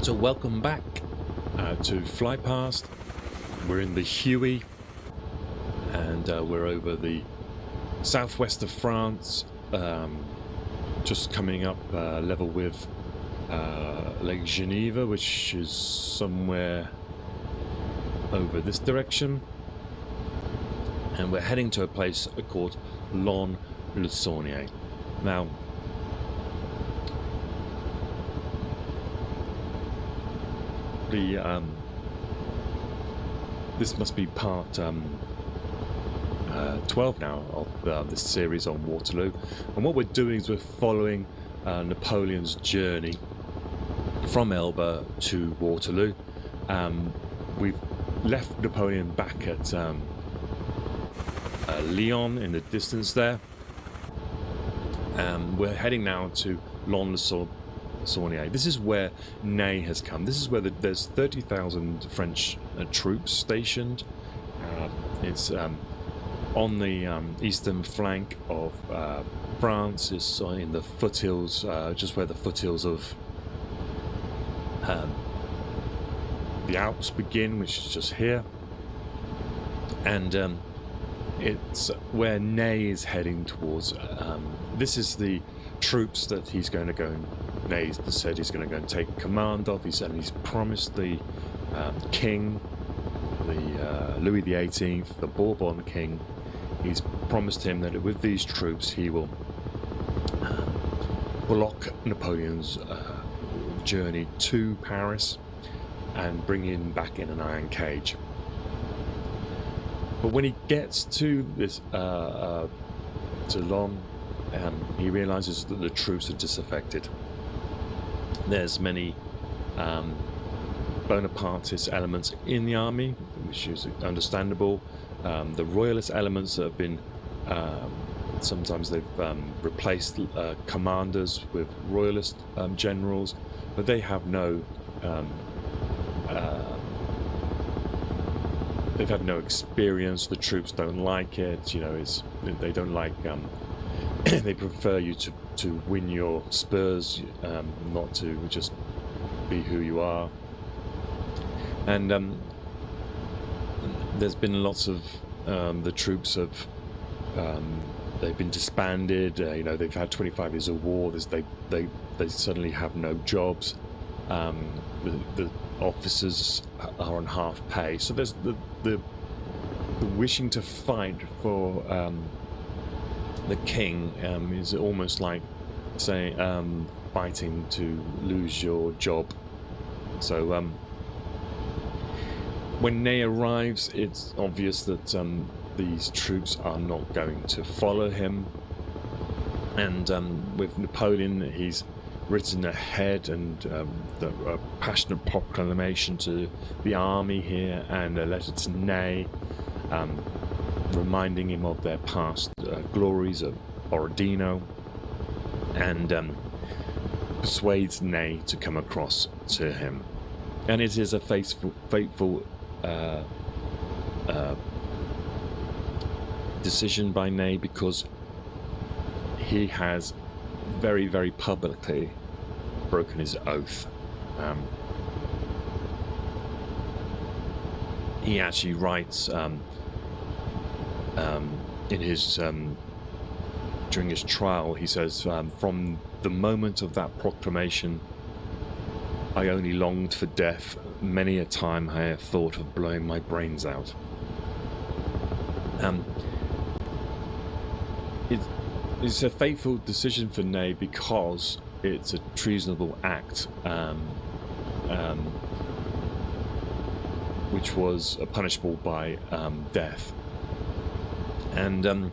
So welcome back to Fly Past. We're in the Huey, and we're over the southwest of France, just coming up level with Lake Geneva, which is somewhere over this direction. And we're heading to a place called Lons Le Sainier. Now, this must be part 12 now of this series on Waterloo, and what we're doing is we're following Napoleon's journey from Elba to Waterloo. We've left Napoleon back at Lyon in the distance there. We're heading now to Lons Le Sainier. This is where Ney has come. This is where there's 30,000 French troops stationed. It's on the eastern flank of France. It's in the foothills, just where the foothills of the Alps begin, which is just here. And it's where Ney is heading towards. This is the troops that he's going to go and Ney said he's going to go and take command of. He's promised the king, the Louis XVIII, the Bourbon king. He's promised him that with these troops he will block Napoleon's journey to Paris and bring him back in an iron cage. But when he gets to this to Lyon, he realizes that the troops are disaffected. There's many Bonapartist elements in the army, which is understandable. The royalist elements have been sometimes they've replaced commanders with royalist generals, but they have no they've had no experience. The troops don't like it. You know, they don't like. They prefer you to win your spurs, not to just be who you are. And there's been lots of the troops have they've been disbanded. You know, they've had 25 years of war. They suddenly have no jobs. The officers are on half pay. So there's the wishing to fight for the king is almost like saying fighting to lose your job. So when Ney arrives, it's obvious that these troops are not going to follow him. And with Napoleon, he's written ahead and a passionate proclamation to the army here, and a letter to Ney, reminding him of their past glories of Borodino, and persuades Ney to come across to him. And it is a fateful decision by Ney, because he has very, very publicly broken his oath. He actually writes in his during his trial, he says, from the moment of that proclamation, I only longed for death. Many a time I have thought of blowing my brains out. It's a fateful decision for Ney because it's a treasonable act, which was punishable by death. And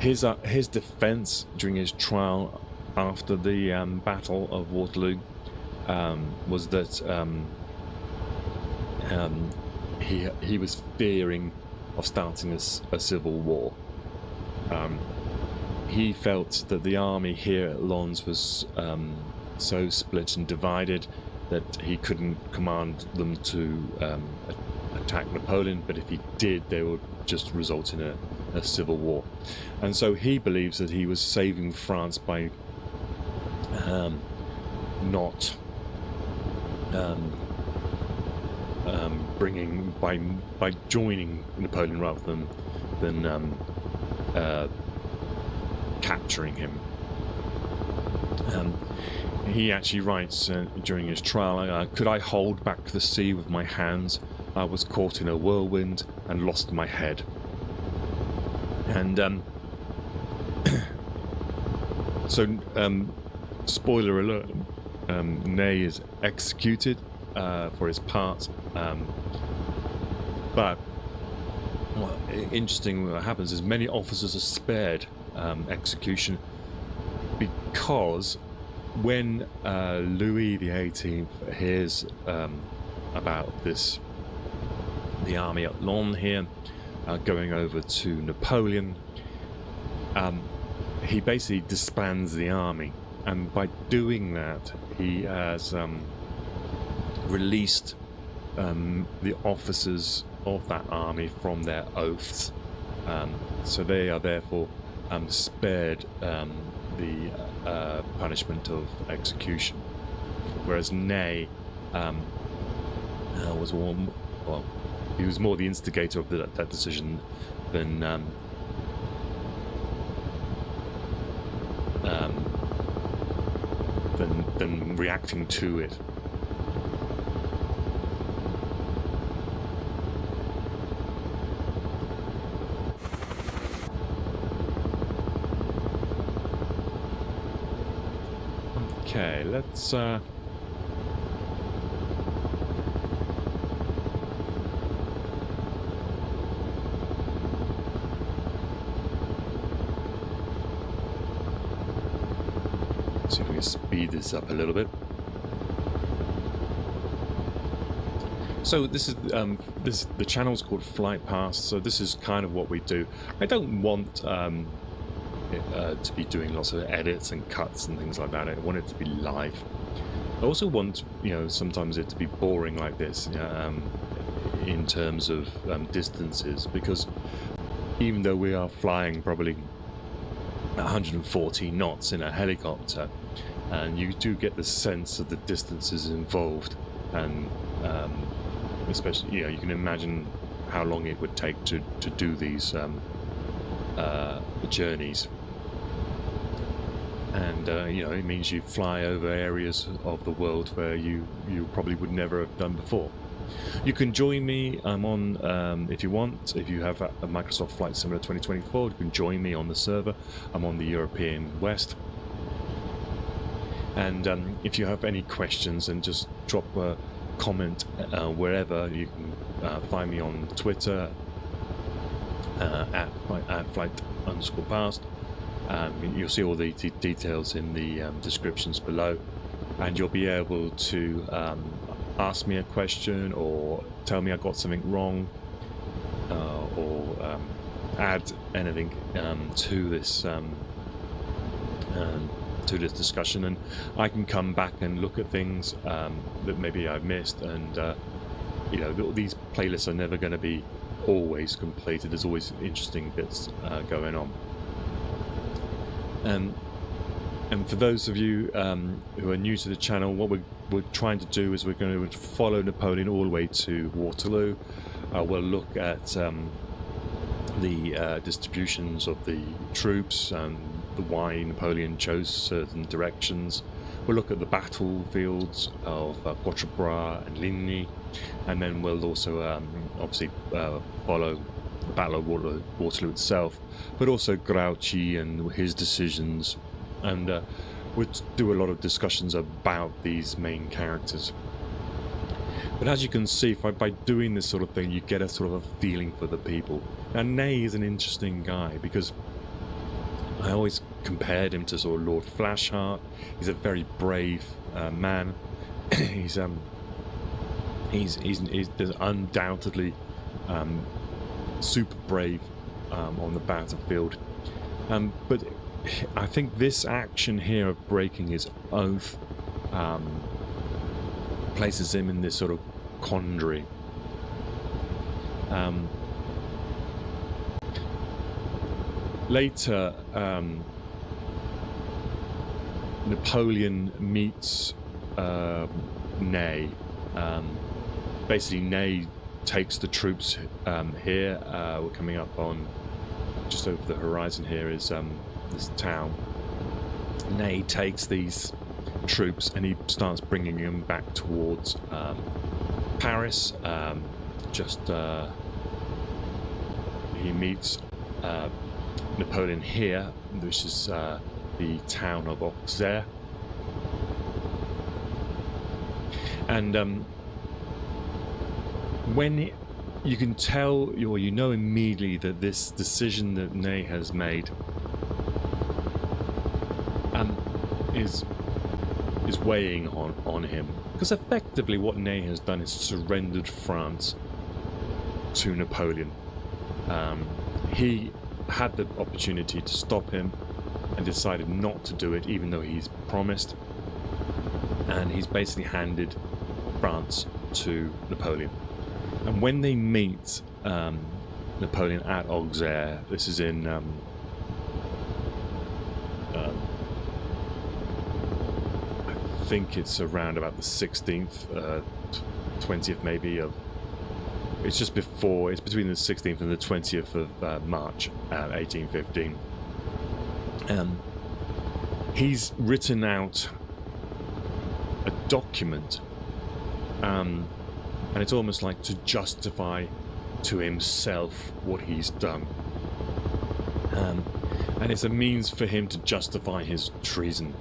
his defense during his trial after the Battle of Waterloo was that he was fearing of starting a civil war. He felt that the army here at Lons was so split and divided that he couldn't command them to attack Napoleon, but if he did, they would just result in a civil war. And so he believes that he was saving France by not bringing by joining Napoleon rather than capturing him. He actually writes during his trial, could I hold back the sea with my hands? I was caught in a whirlwind and lost my head. And so, spoiler alert, Ney is executed for his part. But interesting what happens is many officers are spared execution, because when Louis XVIII hears about this, the army at Lyon here going over to Napoleon, he basically disbands the army, and by doing that he has released the officers of that army from their oaths, so they are therefore spared the punishment of execution, whereas Ney was he was more the instigator of that decision than reacting to it. Okay, let's see if we can speed this up a little bit. So this is the channel's called Flight Past, so this is kind of what we do. I don't want to be doing lots of edits and cuts and things like that. I want it to be live. I also want, sometimes it to be boring like this, in terms of distances, because even though we are flying probably 140 knots in a helicopter, and you do get the sense of the distances involved, and especially, you can imagine how long it would take to do these journeys. And it means you fly over areas of the world where you probably would never have done before. You can join me. I'm on, if you want, if you have a Microsoft Flight Simulator 2024, you can join me on the server. I'm on the European West. And if you have any questions, then just drop a comment wherever. You can find me on Twitter at flight_past. You'll see all the details in the descriptions below, and you'll be able to ask me a question or tell me I got something wrong, or add anything to this discussion, and I can come back and look at things that maybe I've missed. And these playlists are never going to be always completed. There's always interesting bits going on. And for those of you who are new to the channel, what we're trying to do is we're going to follow Napoleon all the way to Waterloo. We'll look at the distributions of the troops and why Napoleon chose certain directions. We'll look at the battlefields of Waterloo and Ligny, and then we'll also obviously follow the Battle of Waterloo itself, but also Grouchy and his decisions, and we'll do a lot of discussions about these main characters. But as you can see, by doing this sort of thing, you get a sort of a feeling for the people. Now, Ney is an interesting guy because I always compared him to sort of Lord Flashheart. He's a very brave man. he's undoubtedly super brave on the battlefield, but I think this action here of breaking his oath places him in this sort of quandary. Later, Napoleon meets Ney Basically, Ney takes the troops here. We're coming up on just over the horizon here is this town. Ney takes these troops and he starts bringing them back towards Paris. He meets Napoleon here, which is the town of Auxerre. And when you can tell, or you know immediately that this decision that Ney has made is weighing on him, because effectively what Ney has done is surrendered France to Napoleon. He had the opportunity to stop him and decided not to do it, even though he's promised, and he's basically handed France to Napoleon. And when they meet Napoleon at Auxerre, this is in I think it's around about the 16th, 20th maybe of. It's just before. It's between the 16th and the 20th of March, 1815. He's written out a document, and it's almost like to justify to himself what he's done, and it's a means for him to justify his treason.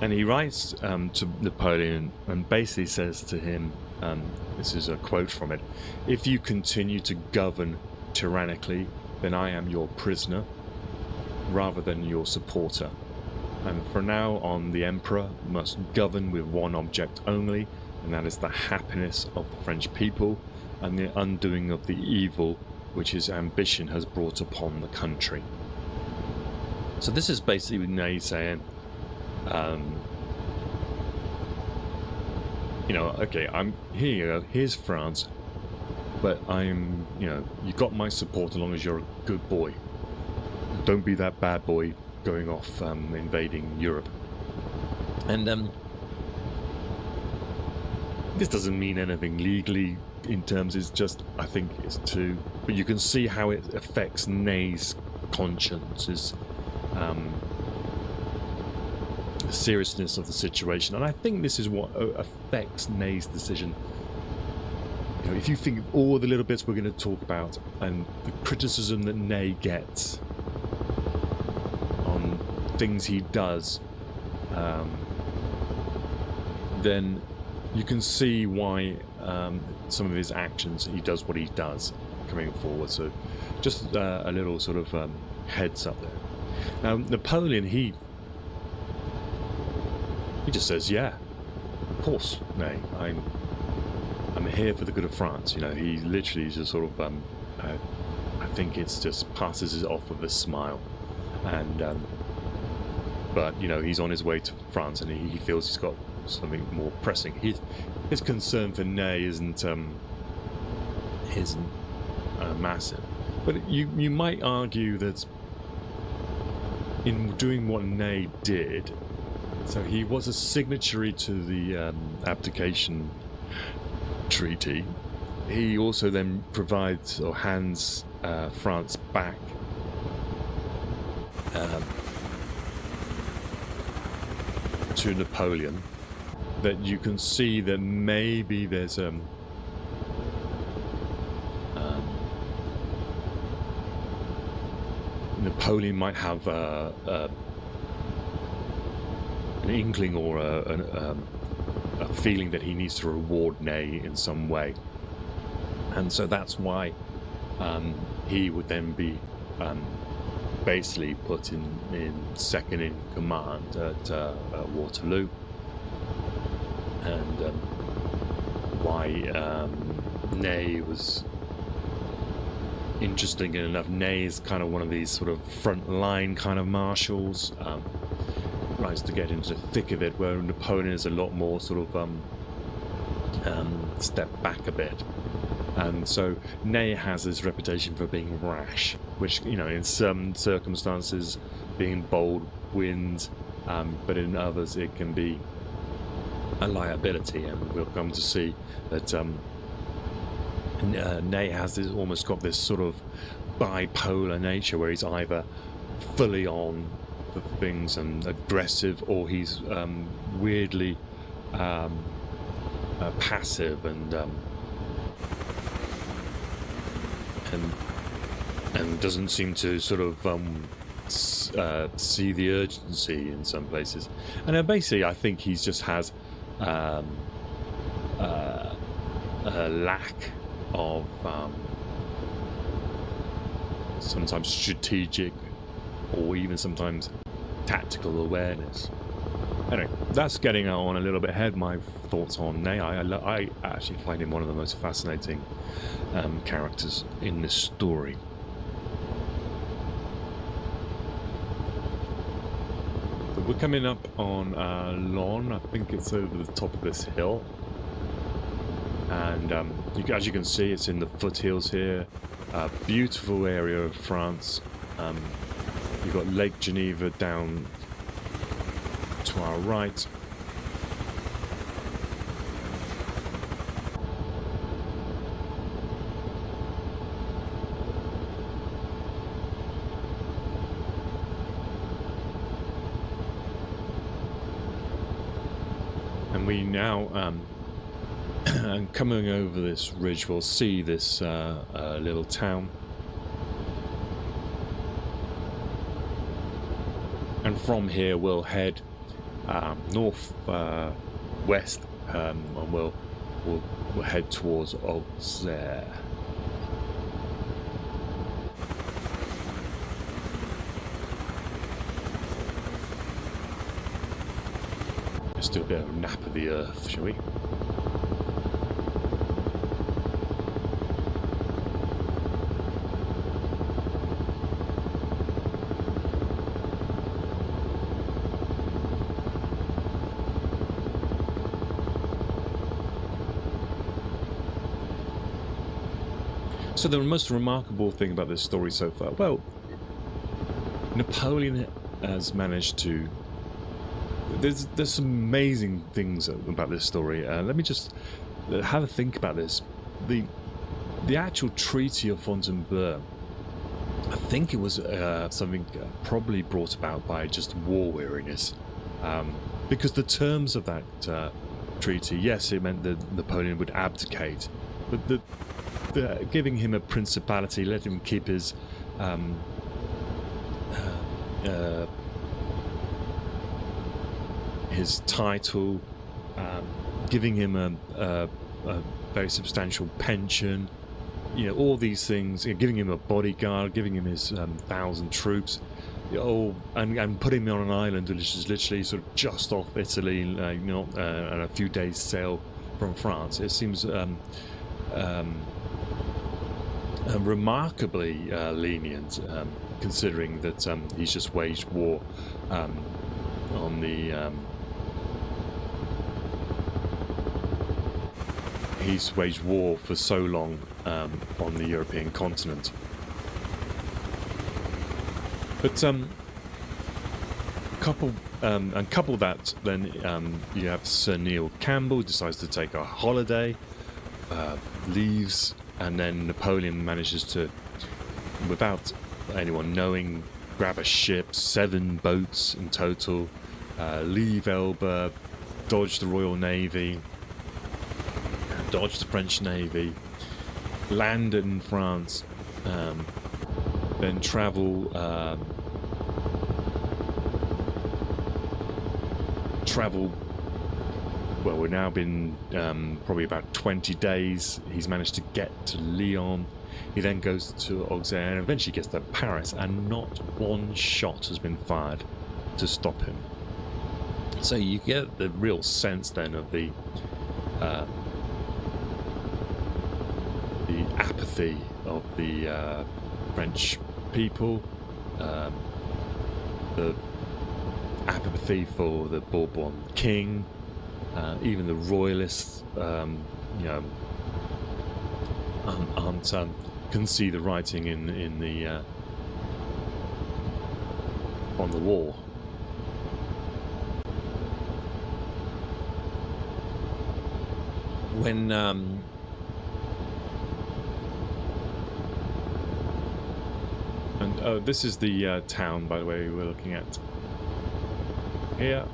And he writes to Napoleon and basically says to him, this is a quote from it: "If you continue to govern tyrannically, then I am your prisoner rather than your supporter. And from now on, the Emperor must govern with one object only, and that is the happiness of the French people and the undoing of the evil which his ambition has brought upon the country." So this is basically Ney saying, okay, I'm here. You go, here's France, but I'm, you got my support as long as you're a good boy. Don't be that bad boy going off invading Europe. And this doesn't mean anything legally in terms. It's just, I think it's to, but you can see how it affects Ney's conscience, the seriousness of the situation, and I think this is what affects Ney's decision. If you think of all the little bits we're going to talk about and the criticism that Ney gets on things he does, then you can see why some of his actions, he does what he does coming forward. So just a little sort of heads up there. Now Napoleon, he just says, yeah, of course, Ney, I'm here for the good of France. He literally just sort of I think it's just passes it off with a smile, and but he's on his way to France, and he feels he's got something more pressing. His concern for Ney isn't massive, but you might argue that in doing what Ney did, so he was a signatory to the abdication treaty. He also then provides or hands France back to Napoleon. That you can see that maybe there's Napoleon might have an inkling or a feeling that he needs to reward Ney in some way, and so that's why he would then be basically put in second in command at Waterloo, and why Ney was interesting enough. Ney is kind of one of these sort of front line kind of marshals. Tries to get into the thick of it, where Napoleon is a lot more sort of step back a bit. And so Ney has this reputation for being rash, which, in some circumstances being bold wins, but in others it can be a liability, and we'll come to see that Ney has this, almost got this sort of bipolar nature where he's either fully on for things and aggressive, or he's weirdly passive and doesn't seem to sort of see the urgency in some places. And basically, I think he just has a lack of sometimes strategic or even sometimes tactical awareness. Anyway, that's getting on a little bit ahead. My thoughts on Ney. I actually find him one of the most fascinating characters in this story. So we're coming up on Lyon. I think it's over the top of this hill. And as you can see, it's in the foothills here. Beautiful area of France. You've got Lake Geneva down to our right. And we now, coming over this ridge, we'll see this little town. And from here we'll head north west, and we'll head towards Auxerre. Let's do a bit of a nap of the earth, shall we? So the most remarkable thing about this story so far, well, Napoleon has managed to... There's some amazing things about this story. Let me just have a think about this. The actual Treaty of Fontainebleau, I think it was something probably brought about by just war weariness, because the terms of that treaty, yes, it meant that Napoleon would abdicate, but the giving him a principality, let him keep his title, giving him a very substantial pension, you know, all these things, giving him a bodyguard, giving him his 1,000 troops, and putting him on an island which is literally sort of just off Italy, and a few days sail from France. It seems remarkably lenient, considering that he's just waged war on the he's waged war for so long on the European continent. But couple that, then you have Sir Neil Campbell decides to take a holiday, leaves. And then Napoleon manages to, without anyone knowing, grab a ship, 7 boats in total, leave Elba, dodge the Royal Navy, dodge the French Navy, land in France, then travel well, we've now been probably about 20 days. He's managed to get to Lyon. He then goes to Auxerre and eventually gets to Paris, and not one shot has been fired to stop him. So you get the real sense then of the apathy of the French people, the apathy for the Bourbon king. Even the royalists, can see the writing in the on the wall. when and this is the town, by the way, we're looking at here.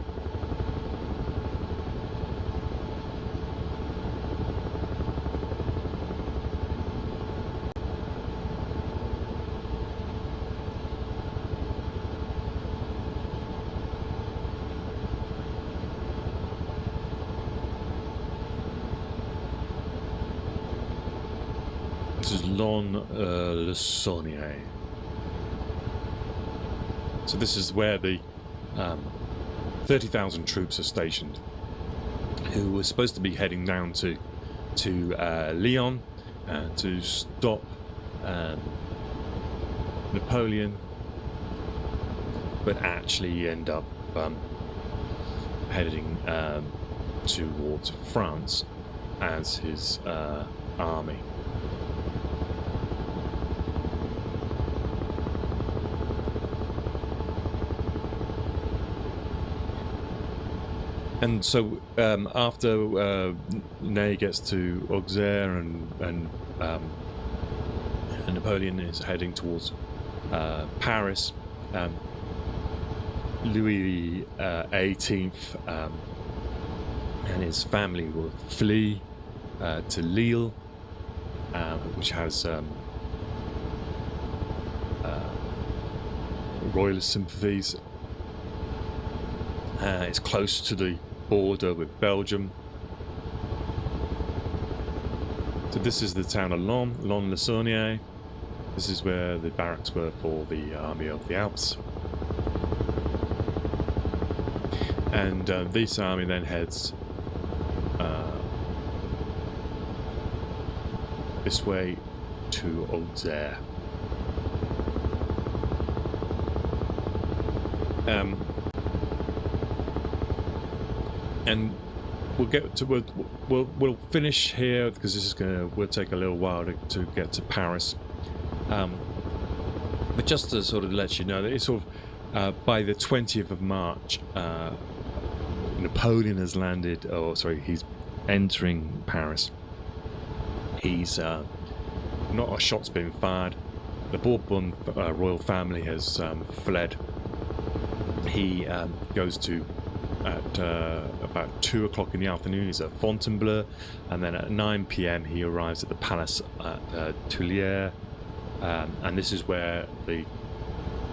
This is Lons Le Sainier. So this is where the 30,000 troops are stationed, who were supposed to be heading down to Lyon to stop Napoleon, but actually end up heading towards France as his army. And so after Ney gets to Auxerre and Napoleon is heading towards Paris, Louis XVIII and his family will flee to Lille, which has royalist sympathies. It's close to the border with Belgium. So this is the town of Lons Le Sainier. This is where the barracks were for the Army of the Alps. And this army then heads this way to Auxerre. And we'll get to we'll finish here because this is will take a little while to get to Paris. But just to sort of let you know that it's sort of by the 20th of March, Napoleon has landed. Oh, sorry, he's entering Paris. He's not a shot's been fired. The Bourbon royal family has fled. He goes to at about 2 o'clock in the afternoon. He's at Fontainebleau, and then at 9 p.m. he arrives at the palace at Tuileries, and this is where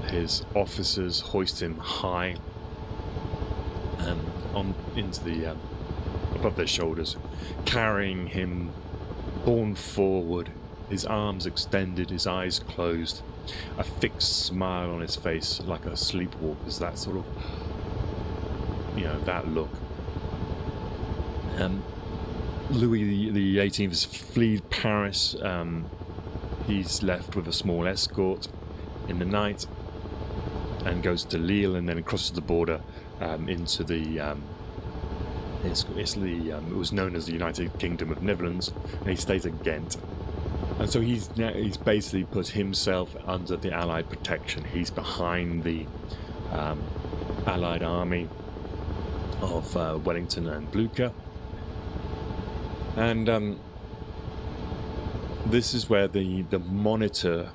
his officers hoist him high on into the above their shoulders, carrying him borne forward, his arms extended, his eyes closed, a fixed smile on his face like a sleepwalker's, that sort of, that look. Louis the 18th has fled Paris. He's left with a small escort in the night and goes to Lille and then crosses the border into the it was known as the United Kingdom of Netherlands, and he stays at Ghent. And so he's basically put himself under the Allied protection. He's behind the Allied army of Wellington and Blucher, and this is where the Monitor,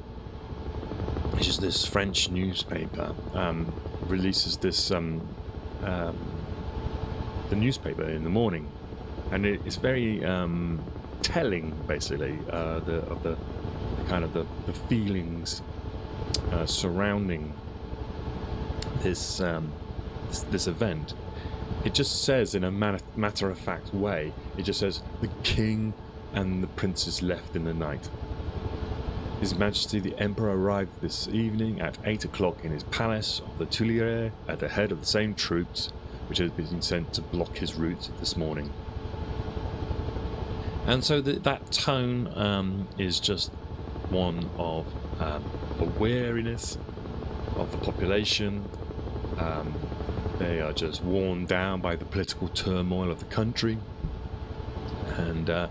which is this French newspaper, releases this the newspaper in the morning, and it's very telling, basically, of the kind of the feelings surrounding this this event. It just says in a matter-of-fact way, it just says, the king and the princess left in the night. His Majesty the Emperor arrived this evening at 8 o'clock in his palace of the Tuileries at the head of the same troops which had been sent to block his route this morning. And so that tone is just one of awareness of the population. They are just worn down by the political turmoil of the country, and the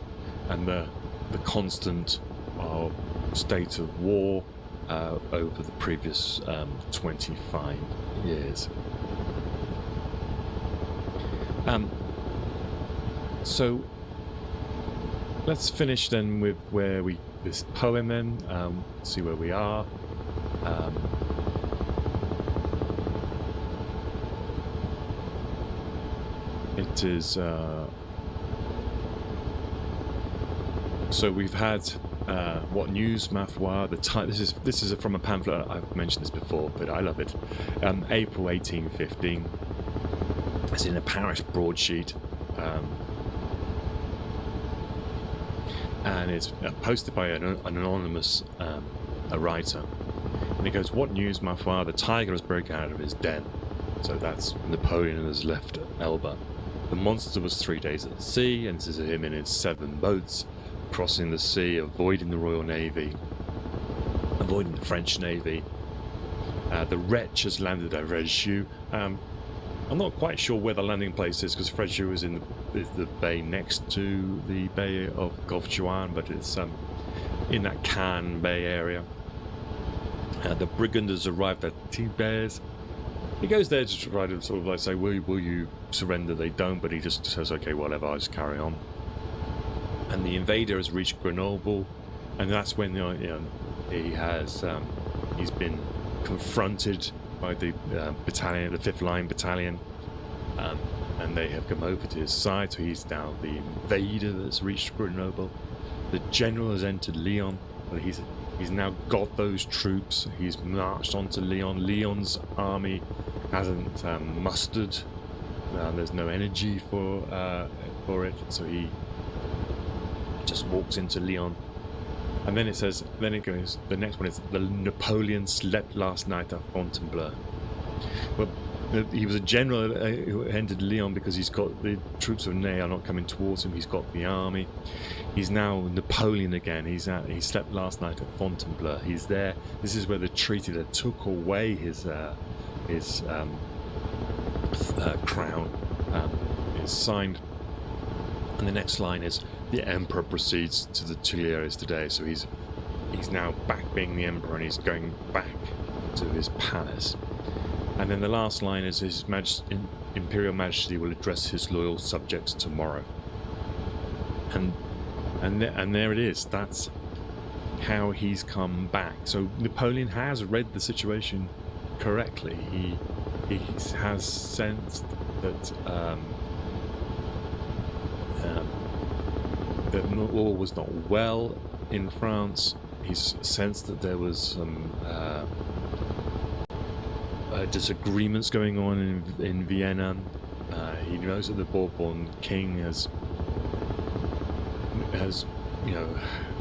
constant state of war over the previous 25 years. So let's finish then with this poem then, see where we are. It is so we've had what news, ma foi, the time. This is from a pamphlet. I've mentioned this before, but I love it. April 1815. It's in a Paris broadsheet, and it's posted by an anonymous a writer. And it goes, "What news, ma foi? The tiger has broken out of his den." So that's Napoleon has left Elba. The monster was 3 days at sea, and this is him in his 7 boats, crossing the sea, avoiding the Royal Navy, avoiding the French Navy. The wretch has landed at Fréjus. I'm not quite sure where the landing place is, because Fréjus is in the bay next to the Bay of Gulf Juan, but it's in that Cannes Bay area. The brigand has arrived at Thibes. He goes there to try to sort of like say, will you surrender? They don't, but he just says, okay, whatever, I'll just carry on. And the invader has reached Grenoble, and that's when he has he's been confronted by the battalion, the 5th Line Battalion, and they have come over to his side. So he's now the invader that's reached Grenoble. The general has entered Lyon, but he's now got those troops. He's marched onto Lyon. Lyon's army hasn't mustered. There's no energy for it, so he just walks into Lyon. And then it goes, the next one is, the Napoleon slept last night at Fontainebleau. Well, he was a general who entered Lyon because he's got the troops of Ney are not coming towards him. He's got the army. He's now Napoleon again. He slept last night at Fontainebleau. He's there. This is where the treaty that took away his crown is signed. And the next line is, the emperor proceeds to the Tuileries today. So he's now back being the emperor, and he's going back to his palace. And then the last line is, His Imperial Majesty will address his loyal subjects tomorrow. And there it is. That's how he's come back. So Napoleon has read the situation correctly. He has sensed that that all was not well in France. He's sensed that there was some disagreements going on in Vienna. He knows that the Bourbon king has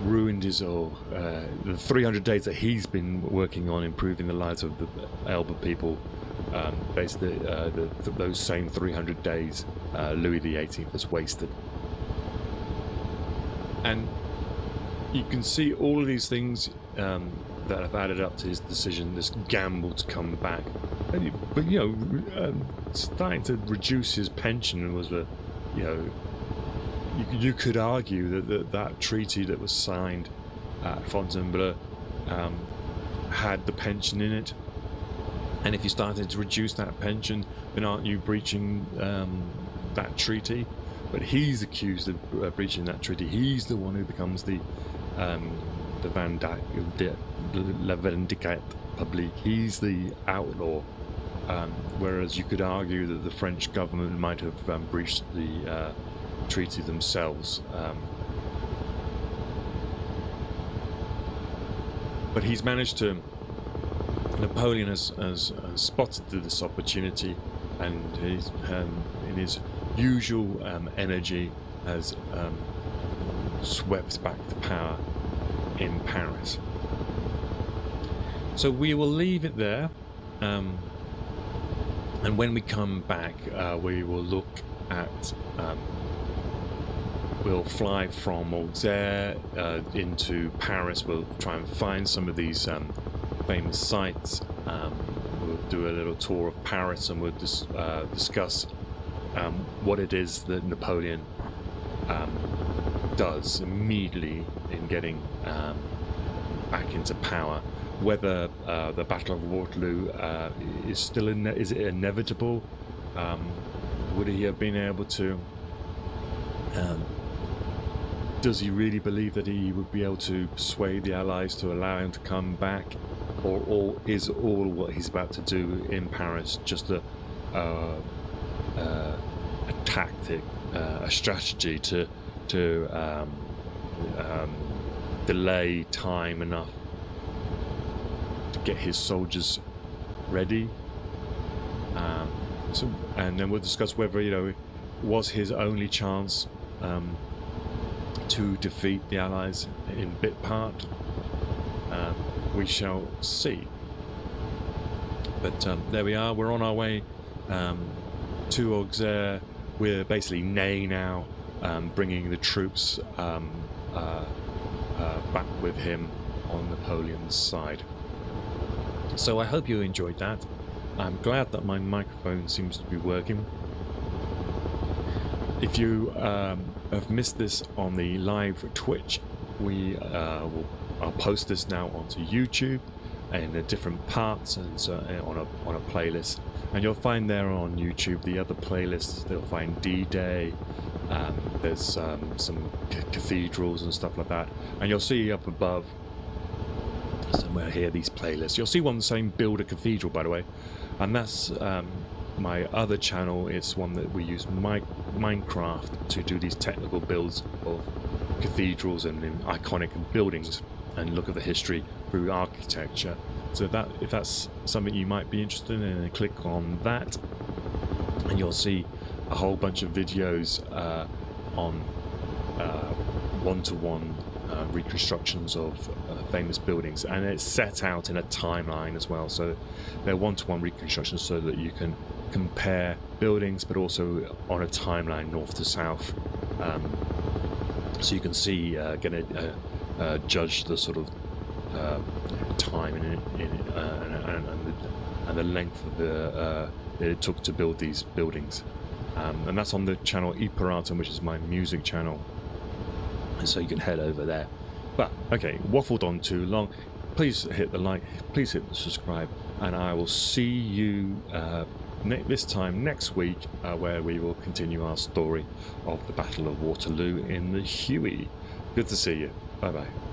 ruined his the 300 days that he's been working on improving the lives of the Elba people. Basically, those same 300 days, Louis XVIII has wasted. And you can see all of these things that have added up to his decision, this gamble to come back. But starting to reduce his pension was you could argue that treaty that was signed at Fontainebleau had the pension in it. And if you started to reduce that pension, then aren't you breaching that treaty? But he's accused of breaching that treaty. He's the one who becomes the la vindicate publique. He's the outlaw. Whereas you could argue that the French government might have breached the treaty themselves. But he's managed to. Napoleon has spotted this opportunity, and he's in his usual energy has swept back to power in Paris. So we will leave it there, and when we come back we will look at we'll fly from Auxerre into Paris. We'll try and find some of these famous sites. We'll do a little tour of Paris, and we'll discuss what it is that Napoleon does immediately in getting back into power. Whether the Battle of Waterloo is still is it inevitable? Would he have been able to does he really believe that he would be able to persuade the Allies to allow him to come back, or is all what he's about to do in Paris just a tactic, a strategy to delay time enough to get his soldiers ready? And then we'll discuss whether, you know, was his only chance to defeat the Allies in bit part. We shall see. But there we are. We're on our way to Auxerre. We're basically Ney now, bringing the troops back with him on Napoleon's side. So I hope you enjoyed that. I'm glad that my microphone seems to be working. If you have missed this on the live Twitch, I'll post this now onto YouTube in the different parts, and so on a playlist. And you'll find there on YouTube the other playlists. You'll find D-Day. There's some cathedrals and stuff like that. And you'll see up above somewhere here these playlists. You'll see one saying "Build a Cathedral," by the way, and that's my other channel. It's one that we use Minecraft to do these technical builds of cathedrals and iconic buildings, and look at the history through architecture. So that, if that's something you might be interested in, click on that, and you'll see a whole bunch of videos on one-to-one reconstructions of famous buildings, and it's set out in a timeline as well. So they're one-to-one reconstructions so that you can compare buildings, but also on a timeline north to south, so you can see, judge the sort of time and the length of that it took to build these buildings. And that's on the channel Iparatum, which is my music channel, so you can head over there. But okay, waffled on too long. Please hit the like, please hit the subscribe, and I will see you this time next week, where we will continue our story of the Battle of Waterloo in the Huey. Good to see you. Bye bye.